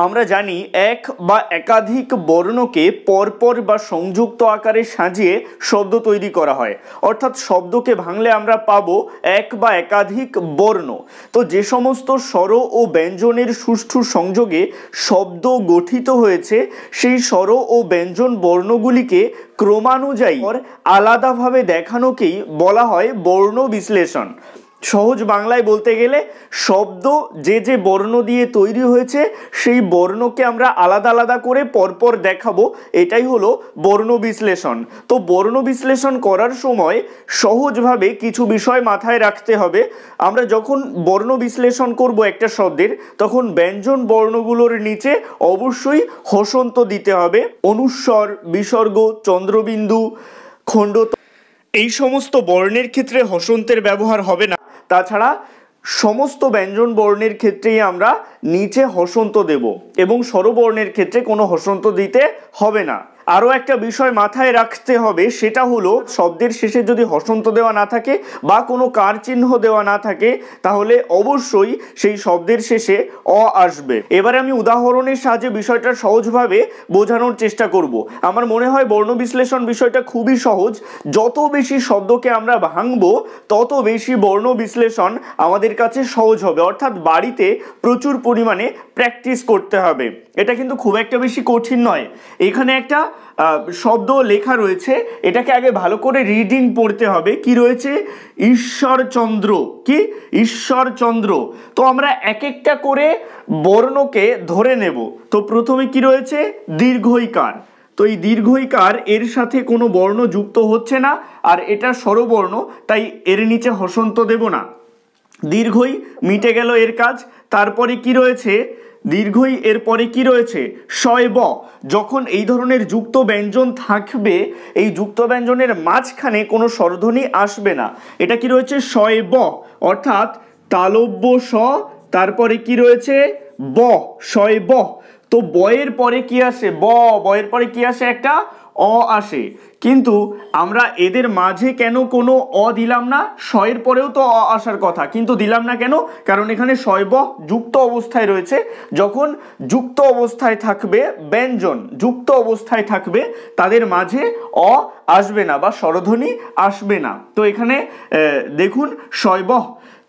আমরা জানি এক বা একাধিক বর্ণকে পরপর বা সংযুক্ত আকারে সাজিয়ে শব্দ তৈরি করা হয়, অর্থাৎ শব্দকে ভাঙলে আমরা পাবো এক বা একাধিক বর্ণ। তো যে সমস্ত স্বর ও ব্যঞ্জনের সুষ্ঠু সংযোগে শব্দ গঠিত হয়েছে সেই স্বর ও ব্যঞ্জন বর্ণগুলিকে ক্রমানুযায়ী আলাদাভাবে দেখানোকেই বলা হয় বর্ণ বিশ্লেষণ। সহজ বাংলায় বলতে গেলে শব্দ যে যে বর্ণ দিয়ে তৈরি হয়েছে সেই বর্ণকে আমরা আলাদা আলাদা করে পরপর দেখাবো, এটাই হলো বর্ণ বিশ্লেষণ। তো বর্ণ বিশ্লেষণ করার সময় সহজভাবে কিছু বিষয় মাথায় রাখতে হবে। আমরা যখন বর্ণ বিশ্লেষণ করব একটা শব্দের, তখন ব্যঞ্জন বর্ণগুলোর নিচে অবশ্যই হসন্ত দিতে হবে। অনুস্বর, বিসর্গ, চন্দ্রবিন্দু, খণ্ড এই সমস্ত বর্ণের ক্ষেত্রে হসন্তের ব্যবহার হবে না। তাছাড়া সমস্ত ব্যঞ্জন বর্ণের ক্ষেত্রেই আমরা নিচে হসন্ত দেব এবং স্বরবর্ণের ক্ষেত্রে কোনো হসন্ত দিতে হবে না। আরও একটা বিষয় মাথায় রাখতে হবে, সেটা হলো শব্দের শেষে যদি হসন্ত দেওয়া না থাকে বা কোনো কার চিহ্ন দেওয়া না থাকে তাহলে অবশ্যই সেই শব্দের শেষে অ আসবে। এবারে আমি উদাহরণের সাহায্যে বিষয়টা সহজভাবে বোঝানোর চেষ্টা করব। আমার মনে হয় বর্ণ বিশ্লেষণ বিষয়টা খুবই সহজ। যত বেশি শব্দকে আমরা ভাঙবো তত বেশি বর্ণ বিশ্লেষণ আমাদের কাছে সহজ হবে, অর্থাৎ বাড়িতে প্রচুর পরিমাণে প্র্যাকটিস করতে হবে। এটা কিন্তু খুব একটা বেশি কঠিন নয়। এখানে একটা শব্দ লেখা রয়েছে, এটাকে আগে ভালো করে রিডিং পড়তে হবে। কি রয়েছে? ঈশ্বরচন্দ্র। কি? ঈশ্বরচন্দ্র। তো আমরা এক একটা করে বর্ণকে ধরে নেব। তো প্রথমে কি রয়েছে? দীর্ঘইকার। তো এই দীর্ঘইকার এর সাথে কোনো বর্ণ যুক্ত হচ্ছে না, আর এটা স্বরবর্ণ, তাই এর নিচে হসন্ত দেব না। দীর্ঘই মিটে গেল এর কাজ। তারপরে কি রয়েছে? দীর্ঘই এরপরে কি রয়েছে? শয়ব। যখন এই ধরনের যুক্ত ব্যঞ্জন থাকবে, এই যুক্ত ব্যঞ্জনের মাঝখানে কোনো স্বরধ্বনি আসবে না। এটা কি রয়েছে? শয়ব, অর্থাৎ তালব্য স, তারপরে কি রয়েছে? ব, শয়ব। তো বয়ের পরে কি আসে? বয়ের পরে কি আসে? একটা অ আসে। কিন্তু আমরা এদের মাঝে কেন কোনো অ দিলাম না? শয়ের পরেও তো অ আসার কথা, কিন্তু দিলাম না কেন? কারণ এখানে শয়ব যুক্ত অবস্থায় রয়েছে। যখন যুক্ত অবস্থায় থাকবে ব্যঞ্জন, যুক্ত অবস্থায় থাকবে, তাদের মাঝে অ আসবে না বা স্বরধ্বনি আসবে না। তো এখানে দেখুন শয়ব,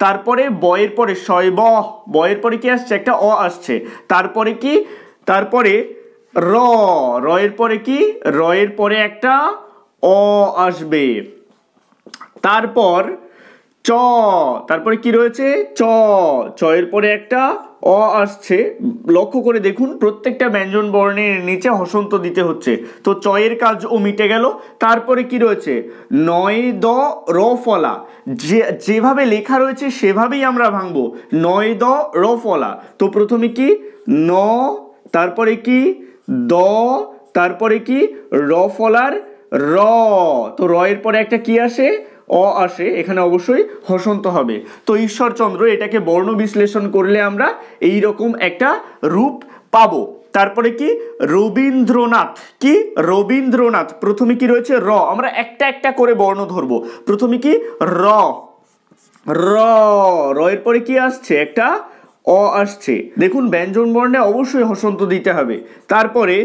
তারপরে বয়ের পরে শয়ব, বয়ের পরে কি আসছে? একটা অ আসছে। তারপরে কি? তারপরে র, রয়ের পরে কি? রয়ের পরে একটা অ আসবে। তারপর চ, তারপরে কি রয়েছে? চ, চয়ের পরে একটা অ আসছে। লক্ষ্য করে দেখুন প্রত্যেকটা ব্যঞ্জন বর্ণের নিচে হসন্ত দিতে হচ্ছে। তো চয়ের কাজ ও মিটে গেল। তারপরে কি রয়েছে? নয় দ র ফলা। যেভাবে লেখা রয়েছে সেভাবেই আমরা ভাঙবো। নয় দ র ফলা। তো প্রথমে কি? ন, তারপরে কি? দ, তারপরে কি? র ফলার র। তো রয়ের পরে একটা কি আসে? অ আসে। এখানে অবশ্যই হসন্ত হবে। তো ঈশ্বরচন্দ্র, এটাকে বর্ণ বিশ্লেষণ করলে আমরা এই রকম একটা রূপ পাবো। তারপরে কি? রবীন্দ্রনাথ। কি? রবীন্দ্রনাথ। প্রথমে কি রয়েছে? র। আমরা একটা একটা করে বর্ণ ধরবো। প্রথমে কি? র, র, রয়ের পরে কি আসছে? একটা অ আসছে। দেখুন ব্যঞ্জন বর্ণে অবশ্যই হসন্ত দিতে হবে। তারপরে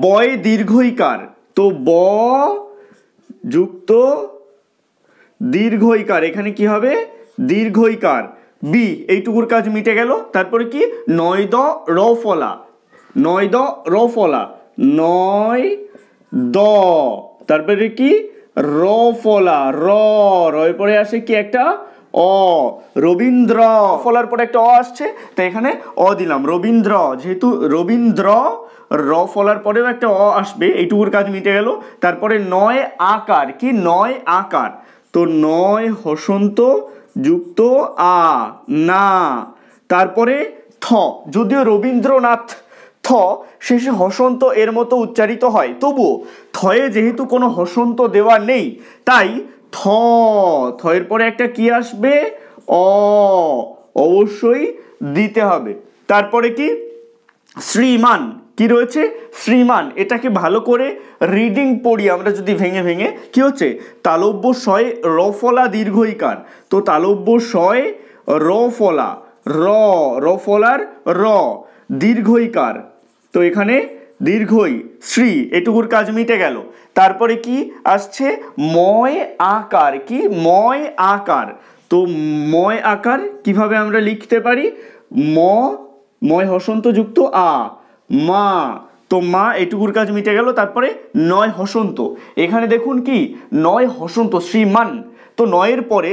বয়ে দীর্ঘইকার। তো ব যুক্ত দীর্ঘইকার, এখানে কি হবে? দীর্ঘইকার। বি, এইটুকুর কাজ মিটে গেল। তারপরে কি? নয় দ র ফলা, নয় দ র ফলা, নয় দ, তারপরে কি? র ফলা, র, রয়ের পরে আসে কি? একটা অ। রবীন্দ্র, ফলার পরে একটা অ আসছে, তো এখানে অ দিলাম। রবীন্দ্র, যেহেতু রবীন্দ্র, র ফলার পরেও একটা অ আসবে, এইটুকুর কাজ মিটে গেল। তারপরে নয় আকার। কি? নয় আকার। তো নয় হসন্ত যুক্ত আ, না। তারপরে থ, যদিও রবীন্দ্রনাথ থ শেষে হসন্ত এর মতো উচ্চারিত হয়, তবুও থয়ে যেহেতু কোনো হসন্ত দেওয়া নেই, তাই থ, থয়ের পরে একটা কি আসবে? অ, অবশ্যই দিতে হবে। তারপরে কি? শ্রীমান। কি রয়েছে? শ্রীমান। এটাকে ভালো করে রিডিং পড়ি আমরা যদি ভেঙে ভেঙে। কি হচ্ছে? তালব্য শয় র ফলা দীর্ঘইকার। তো তালব্য শয় র ফলা, র, র ফলার র, দীর্ঘইকার। তো এখানে দীর্ঘই শ্রী, এটুকুর কাজ মিটে গেল। তারপরে কি আসছে, ময় আকার, কি ময় আকার। তো ময় আকার কিভাবে আমরা লিখতে পারি, ময় হসন্ত যুক্ত আ, মা। তো মা, এটুকুর কাজ মিটে গেল। তারপরে নয় হসন্ত, এখানে দেখুন কি নয় হসন্ত, শ্রীমান। তো নয়ের পরে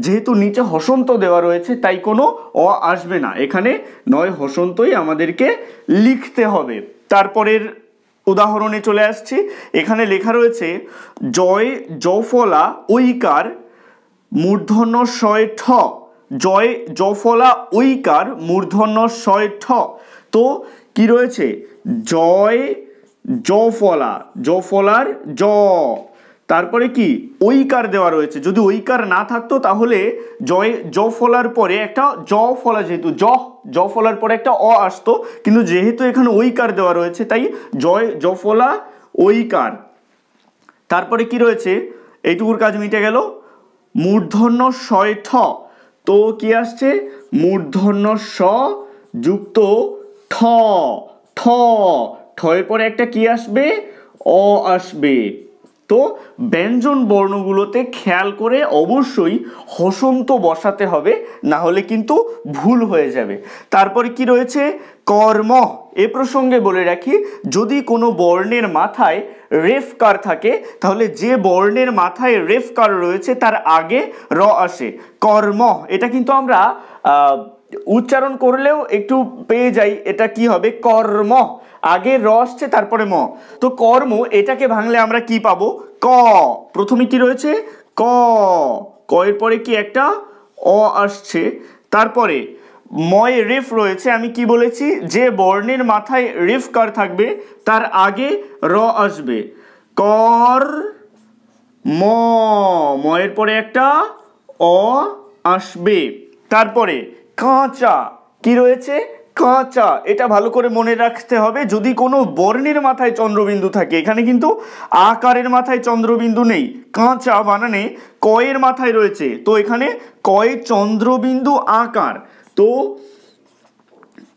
যেহেতু নিচে হসন্ত দেওয়া রয়েছে তাই কোনো অ আসবে না, এখানে নয় হসন্তই আমাদেরকে লিখতে হবে। তারপরের উদাহরণে চলে আসছি। এখানে লেখা রয়েছে জয় জফলা ঐকার মূর্ধন্য শয় ঠ, জয় জফলা ঐকার মূর্ধন্য শয় ঠ। তো কি রয়েছে, জয় জফলা, জফলার জ, তারপরে কি ঐকার দেওয়া রয়েছে। যদি ঐকার না থাকতো তাহলে জয় জফলার পরে একটা জ ফলা, যেহেতু জ ফলার পরে একটা অ আসতো, কিন্তু যেহেতু এখানে ঐকার দেওয়া রয়েছে তাই জয় জফলা ঐকার। তারপরে কি রয়েছে, এইটুকুর কাজ মিটে গেল। মূর্ধন্য শয় ঠ, তো কি আসছে, মূর্ধন্য স যুক্ত ঠ, ঠ, ঠয়ের পরে একটা কি আসবে, অ আসবে। তো ব্যঞ্জন বর্ণগুলোতে খেয়াল করে অবশ্যই হসন্ত বসাতে হবে, না হলে কিন্তু ভুল হয়ে যাবে। তারপরে কি রয়েছে, কর্ম। এ প্রসঙ্গে বলে রাখি, যদি কোনো বর্ণের মাথায় রেফকার থাকে তাহলে যে বর্ণের মাথায় রেফকার রয়েছে তার আগে র আসে, কর্ম। এটা কিন্তু আমরা উচ্চারণ করলেও একটু পেয়ে যাই, এটা কি হবে, কর্ম, আগে র আসছে তারপরে ম। তো কর্ম, এটাকে ভাঙলে আমরা কি পাবো, ক। প্রথমে কি রয়েছে, ক, ক এর পরে কি একটা অ আসছে। তারপরে ময় রেফ রয়েছে, আমি কি বলেছি, যে বর্ণের মাথায় রেফকার থাকবে তার আগে র আসবে, কর ম, ময়ের পরে একটা অ আসবে। তারপরে কাঁচা, কি রয়েছে, কাঁচা, এটা ভালো করে মনে রাখতে হবে। যদি কোনো বর্ণের মাথায় চন্দ্রবিন্দু থাকে, এখানে কিন্তু আকারের মাথায় চন্দ্রবিন্দু নেই, কাঁচা বানানে কয়ের মাথায় রয়েছে, তো এখানে কয়ে চন্দ্রবিন্দু আকার। তো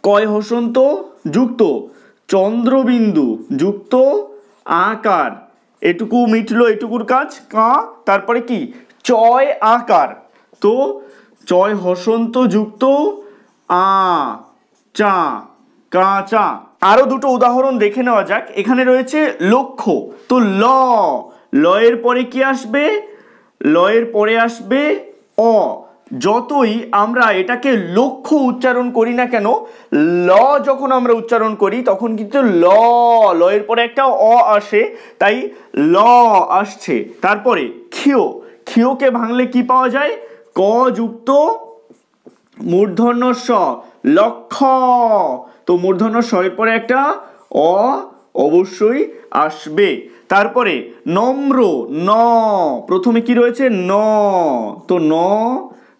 কয় হসন্ত যুক্ত চন্দ্রবিন্দু যুক্ত আকার, এটুকু মিটলো, এটুকুর কাজ কা। তারপরে কি চয় আকার, তো চয় হসন্ত যুক্ত আ, চা, কাঁচা। আরো দুটো উদাহরণ দেখে নেওয়া যাক। এখানে রয়েছে লক্ষ্য, তো ল, লয়ের পরে কি আসবে, লয়ের পরে আসবে অ। যতই আমরা এটাকে লক্ষ্য উচ্চারণ করি না কেন, ল যখন আমরা উচ্চারণ করি তখন কিন্তু লয়ের পরে একটা অ আসে, তাই ল আসছে। তারপরে ক্ষিয়, ক্ষিয়কে ভাঙলে কি পাওয়া যায়, ক যুক্ত মূর্ধন্য স, লক্ষ্য। তো মূর্ধন্য স এর পরে একটা অ অবশ্যই আসবে। তারপরে নম্র, ন, প্রথমে কি রয়েছে, ন, তো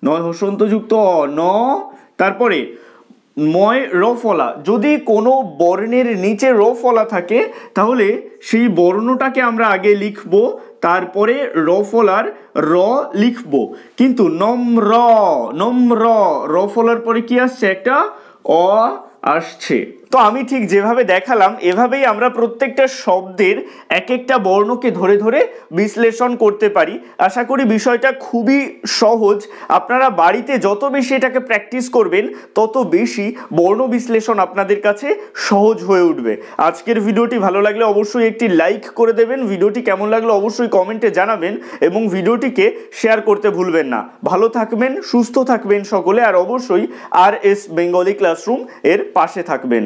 নয় হসন্ত যুক্ত ন। তারপরে ময় রফলা, যদি কোনো বর্ণের নিচে রফলা থাকে তাহলে সেই বর্ণটাকে আমরা আগে লিখব, তারপরে রফলার র লিখব। কিন্তু নম্র, নম্র, রফলার পরে কি আসছে, একটা অ আসছে। তো আমি ঠিক যেভাবে দেখালাম এভাবেই আমরা প্রত্যেকটা শব্দের এক একটা বর্ণকে ধরে ধরে বিশ্লেষণ করতে পারি। আশা করি বিষয়টা খুবই সহজ। আপনারা বাড়িতে যত বেশি এটাকে প্র্যাকটিস করবেন তত বেশি বর্ণ বিশ্লেষণ আপনাদের কাছে সহজ হয়ে উঠবে। আজকের ভিডিওটি ভালো লাগলে অবশ্যই একটি লাইক করে দেবেন, ভিডিওটি কেমন লাগলো অবশ্যই কমেন্টে জানাবেন এবং ভিডিওটিকে শেয়ার করতে ভুলবেন না। ভালো থাকবেন, সুস্থ থাকবেন সকলে, আর অবশ্যই RS বেঙ্গলি ক্লাসরুম এর পাশে থাকবেন।